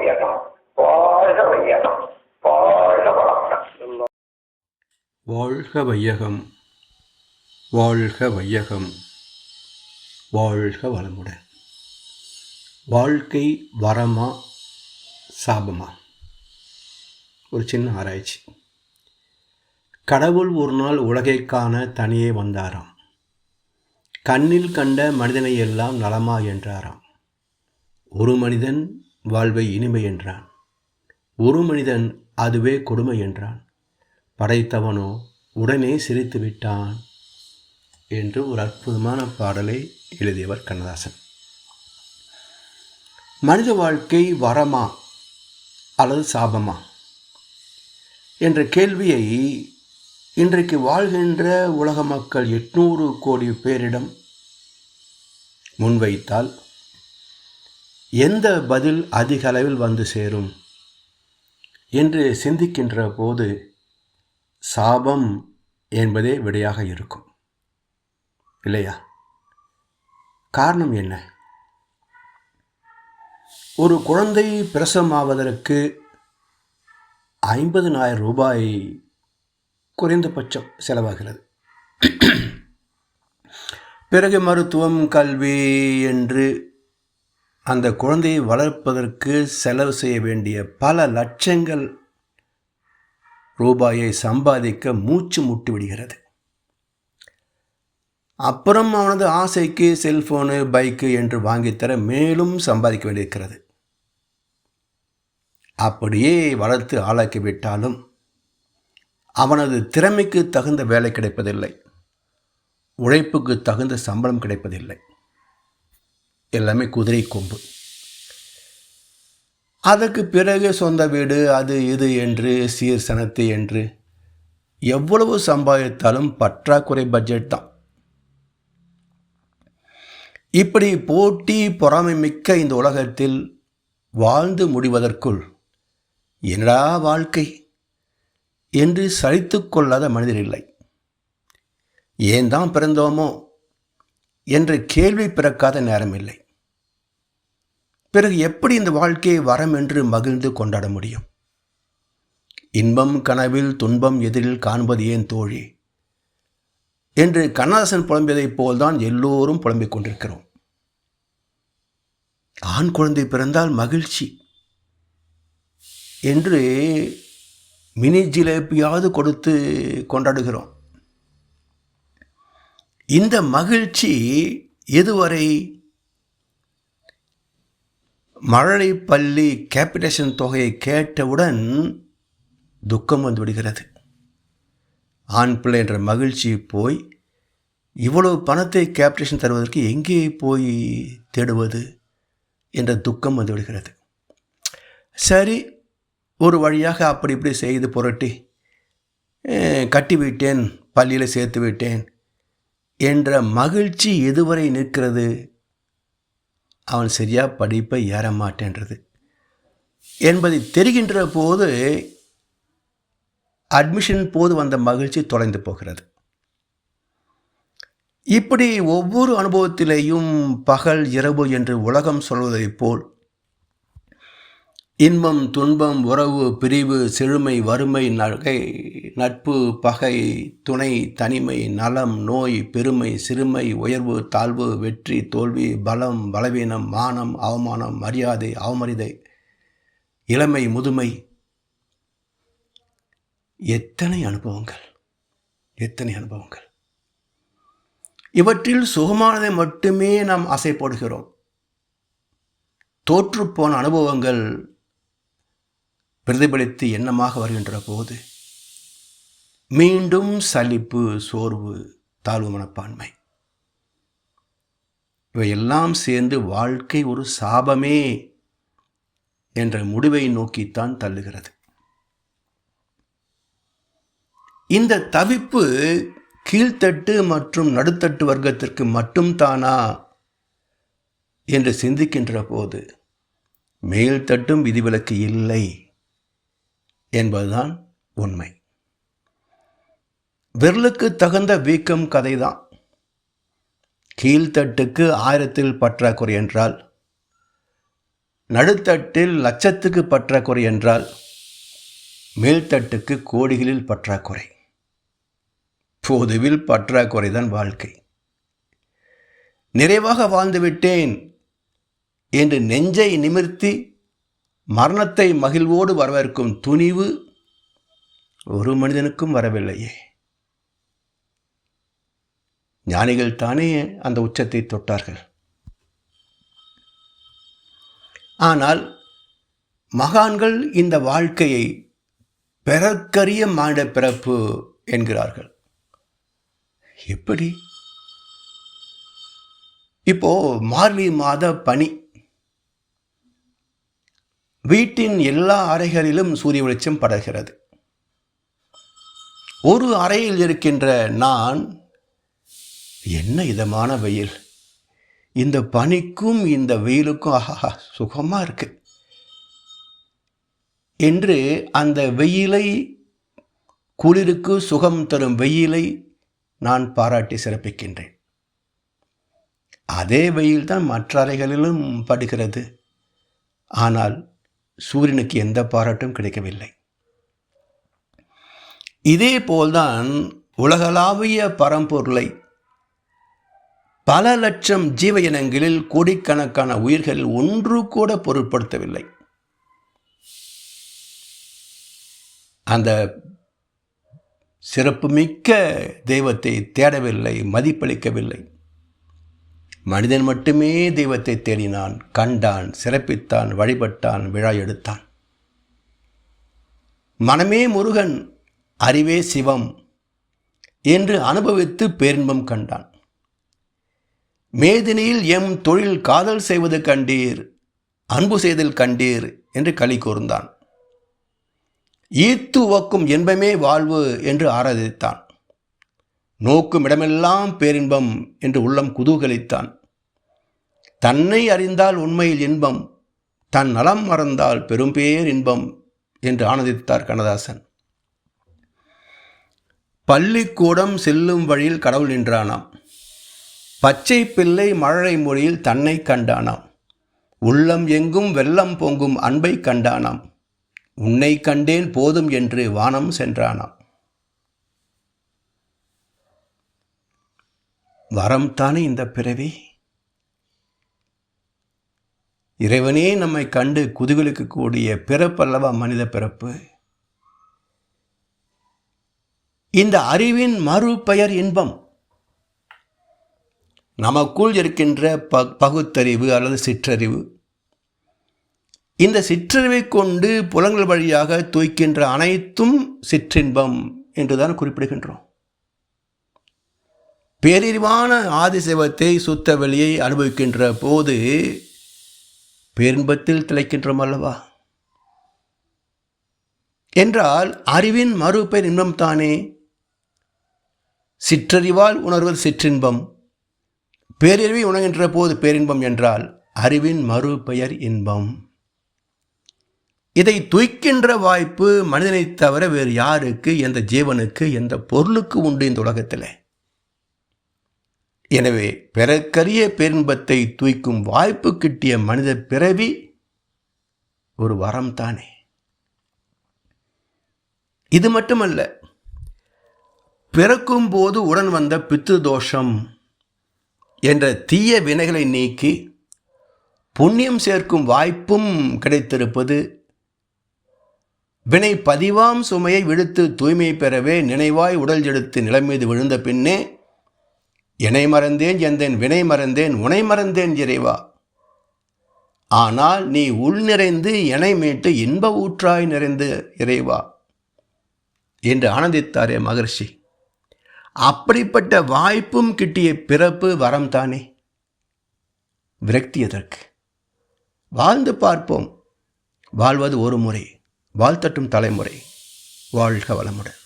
வையகம், வாழ்க வையகம், வாழ்க வளமுடன். வாழ்க வையகம், வாழ்க வையகம், வாழ்க வளமுடன். வாழ்க்கை வரமா சாபமா? ஒரு சின்ன ஆராய்ச்சி. கடவுள் ஒரு நாள் உலகை காண தனியே வந்தாராம். கண்ணில் கண்ட மனிதனை எல்லாம் நலமா என்றாராம். ஒரு மனிதன் வாழ்வை இனிமை என்றான். ஒரு மனிதன் அதுவே கொடுமை என்றான். படைத்தவனோ உடனே சிரித்து விட்டான் என்று ஒரு அற்புதமான பாடலை எழுதியவர் கண்ணதாசன். மனித வாழ்க்கை வரமா அல்லது சாபமா என்ற கேள்வியை இன்றைக்கு வாழ்கின்ற உலக மக்கள் 800 கோடி பேரிடம் முன்வைத்தால் எந்த பதில் அதிக அளவில் வந்து சேரும் என்று சிந்திக்கின்ற போது சாபம் என்பதே விடையாக இருக்கும், இல்லையா? காரணம் என்ன? ஒரு குழந்தை பிரசவமாவதற்கு 50,000 ரூபாய் குறைந்தபட்சம் செலவாகிறது. பிறகு மருத்துவம், கல்வி என்று அந்த குழந்தையை வளர்ப்பதற்கு செலவு செய்ய வேண்டிய பல லட்சங்கள் ரூபாயை சம்பாதிக்க மூச்சு முட்டி விடுகிறது. அப்புறம் அவனது ஆசைக்கு செல்போனு, பைக்கு என்று வாங்கித்தர மேலும் சம்பாதிக்க வேண்டியிருக்கிறது. அப்படியே வளர்த்து ஆளாக்கிவிட்டாலும் அவனது திறமைக்கு தகுந்த வேலை கிடைப்பதில்லை, உழைப்புக்கு தகுந்த சம்பளம் கிடைப்பதில்லை. எல்லாமே குதிரை கொம்பு. அதற்கு பிறகு சொந்த வீடு, அது இது என்று சீர் சனத்து என்று எவ்வளவு சம்பாதித்தாலும் பற்றாக்குறை பட்ஜெட் தான். இப்படி போட்டி பொறாமை மிக்க இந்த உலகத்தில் வாழ்ந்து முடிவதற்குள் என்னடா வாழ்க்கை என்று சலித்து கொள்ளாத மனிதர் இல்லை. ஏன் தான் பிறந்தோமோ என்ற கேள்வி பிறக்காத நேரம் இல்லை. பிறகு எப்படி இந்த வாழ்க்கையை வரம் என்று மகிழ்ந்து கொண்டாட முடியும்? இன்பம் கனவில், துன்பம் எதிரில் காண்பது ஏன் தோழி என்று கண்ணதாசன் புலம்பியதைப் போல்தான் எல்லோரும் புலம்பிக் கொண்டிருக்கிறோம். ஆண் குழந்தை பிறந்தால் மகிழ்ச்சி என்று மினி ஜிலேபியாவது கொடுத்து கொண்டாடுகிறோம். இந்த மகிழ்ச்சி எதுவரை? மழலை பள்ளி கேபிடேஷன் தொகையை கேட்டவுடன் துக்கம் வந்து விடுகிறது. ஆண் பிள்ளை என்ற மகிழ்ச்சி போய் இவ்வளவு பணத்தை கேபிடேஷன் தருவதற்கு எங்கே போய் தேடுவது என்ற துக்கம் வந்து விடுகிறது. சரி, ஒரு வழியாக அப்படி இப்படி செய்து புரட்டி கட்டிவிட்டேன், பள்ளியில் சேர்த்து விட்டேன் என்ற மகிழ்ச்சி எதுவரை நிற்கிறது? அவன் சரியாக படிப்பை ஏற மாட்டேன்றது என்பதை தெரிகின்ற போது அட்மிஷன் போது வந்த மகிழ்ச்சி தொலைந்து போகிறது. இப்படி ஒவ்வொரு அனுபவத்திலேயும் பகல் இரவு என்று உலகம் சொல்வதைப் போல் இன்பம், துன்பம், உறவு, பிரிவு, செழுமை, வறுமை, நட்பு, பகை, துணை, தனிமை, நலம், நோய், பெருமை, சிறுமை, உயர்வு, தாழ்வு, வெற்றி, தோல்வி, பலம், பலவீனம், மானம், அவமானம், மரியாதை, அவமரியாதை, இளமை, முதுமை, எத்தனை அனுபவங்கள், எத்தனை அனுபவங்கள்! இவற்றில் சுகமானதை மட்டுமே நாம் ஆசைப்படுகிறோம். தோற்றுப்போன அனுபவங்கள் பிரதிபலித்து எண்ணமாக வருகின்ற போது மீண்டும் சலிப்பு, சோர்வு, தாழ்வு மனப்பான்மை இவையெல்லாம் சேர்ந்து வாழ்க்கை ஒரு சாபமே என்ற முடிவை நோக்கித்தான் தள்ளுகிறது. இந்த தவிப்பு கீழ்த்தட்டு மற்றும் நடுத்தட்டு வர்க்கத்திற்கு மட்டும்தானா என்று சிந்திக்கின்ற போது மேல்தட்டும் விதிவிலக்கு இல்லை என்பதுதான் உண்மை. விரலுக்கு தகுந்த வீக்கம் கதைதான். கீழ்த்தட்டுக்கு 1000 பற்றாக்குறை என்றால் நடுத்தட்டில் லட்சத்துக்கு பற்றாக்குறை என்றால் மேல்தட்டுக்கு கோடிகளில் பற்றாக்குறை. பொதுவில் பற்றாக்குறைதான் வாழ்க்கை. நிறைவாக வாழ்ந்துவிட்டேன் என்று நெஞ்சை நிமிர்த்தி மரணத்தை மகிழ்வோடு வரவேற்கும் துணிவு ஒரு மனிதனுக்கும் வரவில்லையே. ஞானிகள் தானே அந்த உச்சத்தை தொட்டார்கள். ஆனால் மகான்கள் இந்த வாழ்க்கையை பிறர்க்கரிய மானிட பிறப்பு என்கிறார்கள். எப்படி? இப்போ மார்கழி மாத பனி, வீட்டின் எல்லா அறைகளிலும் சூரிய வெளிச்சம் படர்கிறது. ஒரு அறையில் இருக்கின்ற நான், என்ன இதமான வெயில், இந்த பனிக்கும் இந்த வெயிலுக்கும் ஆஹா சுகமா இருக்கு என்று அந்த வெயிலை, குளிருக்கு சுகம் தரும் வெயிலை நான் பாராட்டி சிறப்பிக்கின்றேன். அதே வெயில் தான் மற்ற அறைகளிலும் படுகிறது. ஆனால் சூரியனுக்கு எந்த பாராட்டும் கிடைக்கவில்லை. இதே போல்தான் உலகளாவிய பரம்பொருளை பல லட்சம் ஜீவ இனங்களில் கோடிக்கணக்கான உயிர்கள் ஒன்று கூட பொருட்படுத்தவில்லை. அந்த சிறப்புமிக்க தெய்வத்தை தேடவில்லை, மதிப்பளிக்கவில்லை. மனிதன் மட்டுமே தெய்வத்தை தேடினான், கண்டான், சிறப்பித்தான், வழிபட்டான், விழா எடுத்தான். மனமே முருகன், அறிவே சிவம் என்று அனுபவித்து பேரின்பம் கண்டான். மேதினியில் எம் தொழில் காதல் செய்வது கண்டீர், அன்பு செய்தல் கண்டீர் என்று களி கூர்ந்தான். ஈத்து உவக்கும் இன்பமே வாழ்வு என்று ஆராதித்தான். நோக்கும் இடமெல்லாம் பேரின்பம் என்று உள்ளம் குதூகலித்தான். தன்னை அறிந்தால் உண்மையில் இன்பம், தன் நலம் மறந்தால் பெரும்பேர் இன்பம் என்று ஆனந்தித்தார் கண்ணதாசன். பள்ளிக்கூடம் செல்லும் வழியில் கடவுள் நின்றானாம். பச்சை பிள்ளை மழலை மொழியில் தன்னை கண்டானாம். உள்ளம் எங்கும் வெள்ளம் பொங்கும் அன்பை கண்டானாம். உன்னை கண்டேன் போதும் என்று வானம் சென்றானாம். வரம் தானே இந்த பிறவி. இறைவனே நம்மை கண்டு குதூகலிக்கக்கூடிய பிறப்பல்லவா மனித பிறப்பு. இந்த அறிவின் மறுபெயர் இன்பம். நமக்குள் இருக்கின்ற பகுத்தறிவு அல்லது சிற்றறிவு, இந்த சிற்றறிவை கொண்டு புலங்கள் வழியாக தூய்க்கின்ற அனைத்தும் சிற்றின்பம் என்றுதான் குறிப்பிடுகின்றோம். பேரறிவான ஆதிசிவத்தை, சுத்த வெளியை அனுபவிக்கின்ற போது பேரின்பத்தில் திளைக்கின்றோம் அல்லவா? என்றால் அறிவின் மறுபெயர் இன்பம் தானே. சிற்றறிவால் உணர்வது சிற்றின்பம், பேரறிவை உணர்கின்ற போது பேரின்பம் என்றால் அறிவின் மறுபெயர் இன்பம். இதை தூய்க்கின்ற வாய்ப்பு மனிதனை தவிர வேறு யாருக்கு, எந்த ஜீவனுக்கு, எந்த பொருளுக்கு உண்டு இந்த உலகத்தில்? எனவே பிறர்க்கரிய பேரின்பத்தை தூய்க்கும் வாய்ப்பு கிட்டிய மனித பிறவி ஒரு வரம் தானே. இது மட்டுமல்ல, பிறக்கும் போது உடன் வந்த பித்ரு தோஷம் என்ற தீய வினைகளை நீக்கி புண்ணியம் சேர்க்கும் வாய்ப்பும் கிடைத்திருப்பது, வினை பதிவாம் சுமையை விடுத்து தூய்மை பெறவே நினைவாய் உடல் எடுத்து நிலம் மீது விழுந்த பின்னே என்னை மறந்தேன் எந்தேன் வினை மறந்தேன் உனை மறந்தேன் இறைவா, ஆனால் நீ உள் நிறைந்து என்னை மீட்டு இன்ப ஊற்றாய் நிறைந்து இறைவா என்று ஆனந்தித்தாரே மகர்ஷி. அப்படிப்பட்ட வாய்ப்பும் கிட்டிய பிறப்பு வரம் தானே. விரக்தி எதற்கு? வாழ்ந்து பார்ப்போம். வாழ்வது ஒரு முறை, வாழ்த்தட்டும் தலைமுறை. வாழ்க வளமுடன்.